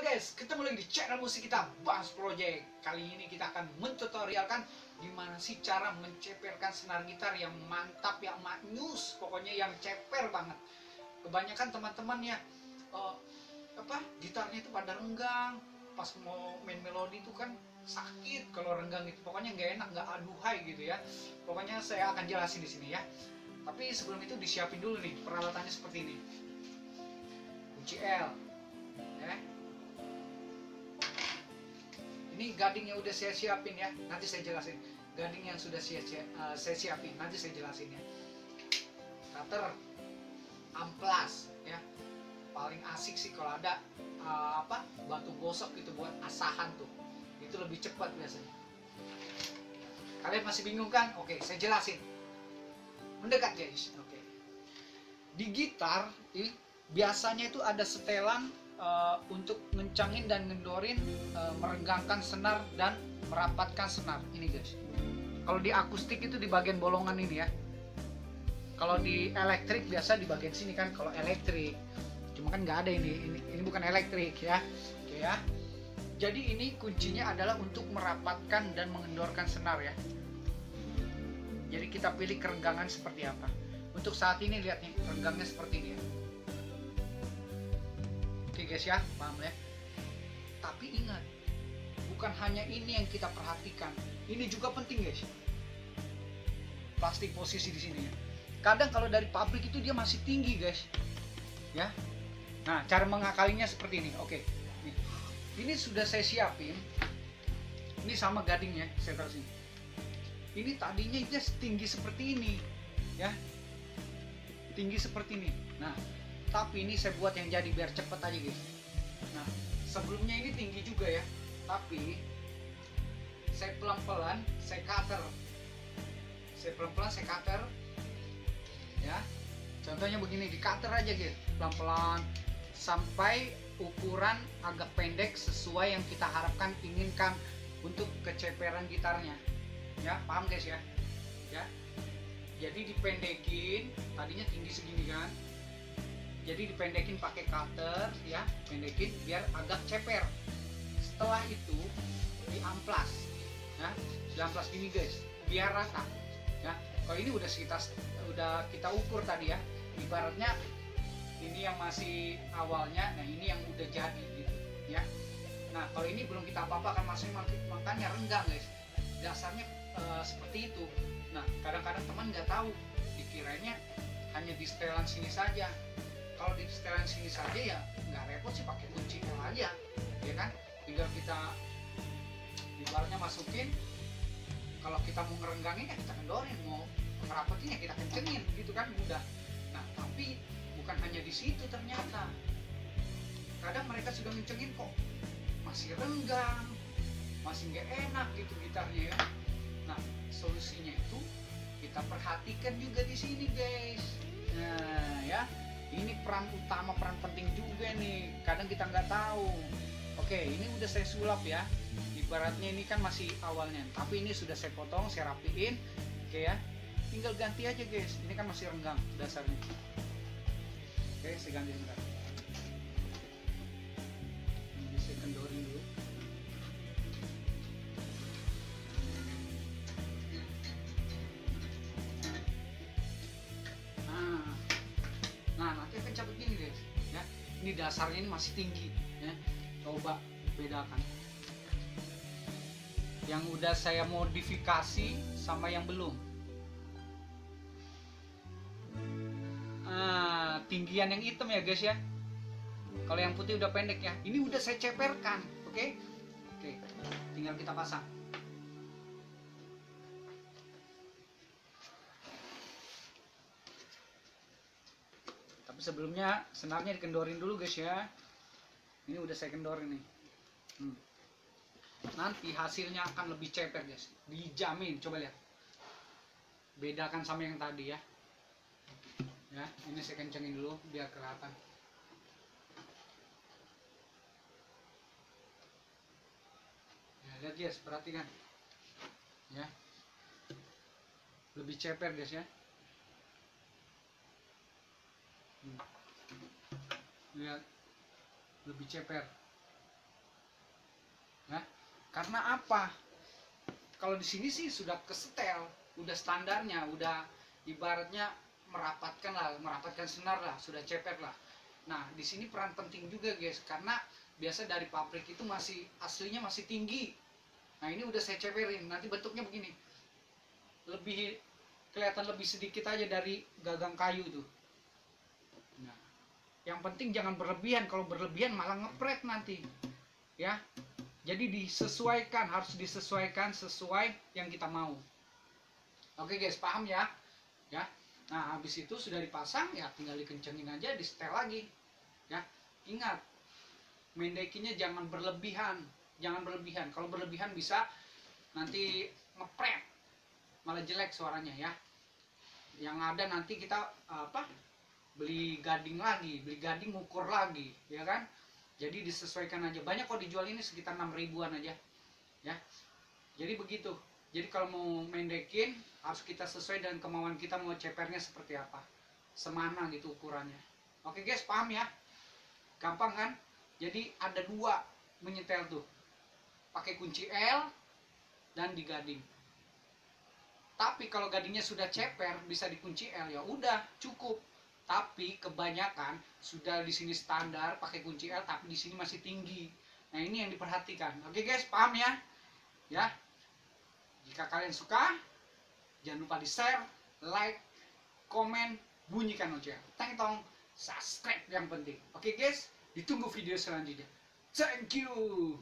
Halo guys, ketemu lagi di channel musik kita, Bas Project. Kali ini kita akan mentutorialkan gimana sih cara menceperkan senar gitar yang mantap, yang maknyus, pokoknya yang ceper banget. Kebanyakan teman-teman ya, gitarnya itu pada renggang, pas mau main melodi itu kan sakit kalau renggang itu, pokoknya nggak enak, nggak aduhai gitu ya. Pokoknya saya akan jelasin di sini ya. Tapi sebelum itu disiapin dulu nih peralatannya seperti ini. Kunci L, ya. Ini gading yang udah saya siapin ya, nanti saya jelasin. Gading yang sudah saya siapin, nanti saya jelasin ya. Cutter, amplas ya. Paling asik sih kalau ada batu gosok gitu buat asahan tuh. Itu lebih cepat biasanya. Kalian masih bingung kan? Oke, saya jelasin. Mendekat guys. Oke. Di gitar biasanya itu ada setelan untuk ngencangin dan ngendorin, merenggangkan senar dan merapatkan senar. Ini guys. Kalau di akustik itu di bagian bolongan ini ya. Kalau di elektrik biasa di bagian sini kan. Kalau elektrik, cuma kan nggak ada ini bukan elektrik ya. Oke ya. Jadi ini kuncinya adalah untuk merapatkan dan mengendorkan senar ya. Jadi kita pilih kerenggangan seperti apa. Untuk saat ini lihat nih, renggangnya seperti ini ya. Oke guys ya, paham ya? Tapi ingat, bukan hanya ini yang kita perhatikan. Ini juga penting guys. Plastik posisi di sini ya. Kadang kalau dari pabrik itu dia masih tinggi guys. Ya. Nah, cara mengakalinya seperti ini. Oke. Nih. Ini sudah saya siapin. Ini sama gadingnya, saya taruh sini. Ini tadinya dia tinggi seperti ini, ya. Tinggi seperti ini. Nah, tapi ini saya buat yang jadi biar cepet aja guys. Nah, sebelumnya ini tinggi juga ya, tapi saya pelan-pelan saya cutter. Saya pelan-pelan saya cutter, ya. Contohnya begini, di cutter aja guys, pelan-pelan sampai ukuran agak pendek sesuai yang kita harapkan, inginkan untuk keceperan gitarnya. Ya, paham guys ya? Ya. Jadi dipendekin, tadinya tinggi segini kan. Jadi dipendekin pakai cutter ya, pendekin biar agak ceper. Setelah itu diamplas, ya, diamplas gini guys, biar rata. Ya, kalau ini udah kita ukur tadi ya. Ibaratnya ini yang masih awalnya, nah ini yang udah jadi gitu, ya. Nah kalau ini belum kita apa-apa kan masih makanya renggang guys. Dasarnya seperti itu. Nah kadang-kadang teman nggak tahu, dikiranya hanya di setelan sini saja. Kalau di setelan sini saja ya nggak repot sih, pakai kunci L aja, ya kan? Tinggal kita ibaratnya masukin. Kalau kita mau ngerenggangin ya kita kendorin, mau ngerapetin ya kita kencengin, gitu kan, mudah. Nah tapi bukan hanya di situ ternyata. Kadang mereka sudah ngencengin kok masih renggang, masih nggak enak gitu gitarnya ya. Nah solusinya itu kita perhatikan juga di sini guys. Nah ya, ini peran utama, peran penting juga nih, kadang kita nggak tahu. Oke, ini udah saya sulap ya, ibaratnya ini kan masih awalnya, tapi ini sudah saya potong, saya rapiin. Oke ya, tinggal ganti aja guys, ini kan masih renggang dasarnya. Oke, saya ganti sebentar. Ini saya kendorin dulu. Nah, nanti akan cabut gini guys, ya. Ini dasarnya ini masih tinggi, ya. Coba bedakan. Yang udah saya modifikasi sama yang belum. Tinggian yang hitam ya guys ya. Kalau yang putih udah pendek ya. Ini udah saya ceperkan, oke? Oke, tinggal kita pasang. Sebelumnya senarnya dikendorin dulu guys ya. Ini udah saya kendorin nih. Nanti hasilnya akan lebih ceper guys, dijamin. Coba lihat, bedakan sama yang tadi ya. Ya, ini saya kencengin dulu biar kelihatan. Ya, lihat guys, perhatikan ya, lebih ceper guys ya. Lihat, lebih ceper. Nah, karena apa? Kalau di sini sih sudah kesetel, udah standarnya, udah ibaratnya merapatkan senar lah, sudah ceper lah. Nah, di sini peran penting juga guys, karena biasa dari pabrik itu masih aslinya masih tinggi. Nah, ini udah saya ceperin, nanti bentuknya begini. Lebih kelihatan lebih sedikit aja dari gagang kayu tuh. Nah, yang penting jangan berlebihan, kalau berlebihan malah ngepret nanti. Ya. Jadi disesuaikan, harus disesuaikan sesuai yang kita mau. Oke guys, paham ya? Ya. Nah, habis itu sudah dipasang ya tinggal dikencengin aja, di setel lagi. Ya. Ingat, mendekinnya jangan berlebihan, jangan berlebihan. Kalau berlebihan bisa nanti ngepret, malah jelek suaranya ya. Yang ada nanti kita beli gading ukur lagi, ya kan? Jadi disesuaikan aja. Banyak kok dijual ini sekitar 6 ribuan aja. Ya. Jadi begitu. Jadi kalau mau mendekin harus kita sesuai dengan kemauan kita mau cepernya seperti apa. Semana gitu ukurannya. Oke guys, paham ya? Gampang kan? Jadi ada dua menyetel tuh. Pakai kunci L dan digading. Tapi kalau gadingnya sudah ceper bisa dikunci L, ya udah cukup. Tapi kebanyakan sudah di sini standar pakai kunci L, tapi di sini masih tinggi. Nah, ini yang diperhatikan. Oke guys, paham ya? Ya. Jika kalian suka, jangan lupa di-share, like, komen, bunyikan lonceng. Teng tong, subscribe yang penting. Oke guys, ditunggu video selanjutnya. Thank you.